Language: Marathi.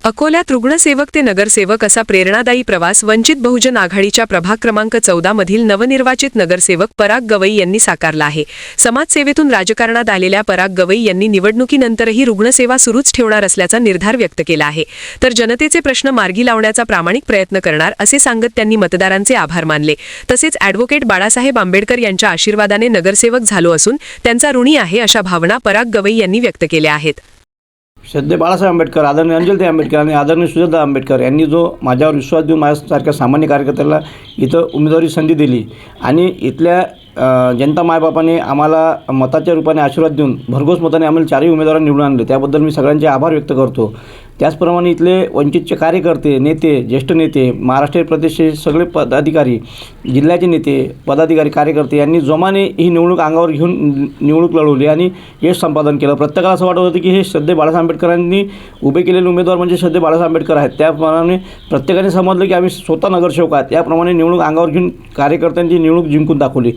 अकोल्यात रुग्णसेवक ते नगरसेवक असा प्रेरणादायी प्रवास वंचित बहुजन आघाडीच्या प्रभाग क्रमांक 14 मधील नवनिर्वाचित नगरसेवक पराग गवई यांनी साकारला आहे। समाजसेवेतून राजकारणात आलेल्या पराग गवई यांनी निवडणुकीनंतरही रुग्णसेवा सुरूच ठेवणार असल्याचा निर्धार व्यक्त केला आहे। तर जनतेचे प्रश्न मार्गी लावण्याचा प्रामाणिक प्रयत्न करणार असे सांगत त्यांनी मतदारांचे आभार मानले। तसेच ॲडव्होकेट बाळासाहेब आंबेडकर यांच्या आशीर्वादाने नगरसेवक झालो असून त्यांचा ऋणी आहे अशा भावना पराग गवई यांनी व्यक्त केल्या आहेत। श्रद्धेय बाळासाहेब आंबेडकर, आदरणीय अंजलताई आंबेडकर आणि आदरणीय सुजाता आंबेडकर यांनी जो माझ्यावर विश्वास देऊन माझ्यासारख्या सामान्य कार्यकर्त्याला इथं उमेदवारी संधी दिली आणि इथल्या जनता मायबापाने आम्हाला मताच्या रूपाने आशीर्वाद देऊन भरघोस मताने आम्हाला चारही उमेदवारांना निवडून आणले, त्याबद्दल मी सगळ्यांचे आभार व्यक्त करतो। त्याचप्रमाणे इथले वंचितचे कार्यकर्ते, नेते, ज्येष्ठ नेते, महाराष्ट्र प्रदेशचे सगळे पदाधिकारी, जिल्ह्याचे नेते, पदाधिकारी, कार्यकर्ते यांनी जोमाने ही निवडणूक अंगावर घेऊन निवडणूक लढवली आणि यश संपादन केलं। प्रत्येकाला असं वाटत होतं की हे श्रद्धेय बाळासाहेब आंबेडकरांनी उभे केलेले उमेदवार म्हणजे श्रद्धेय बाळासाहेब आंबेडकर आहेत। त्याप्रमाणे प्रत्येकाने समजलं की आम्ही स्वतः नगरसेवक आहात। याप्रमाणे निवडणूक अंगावर घेऊन कार्यकर्त्यांची निवडणूक जिंकून दाखवली।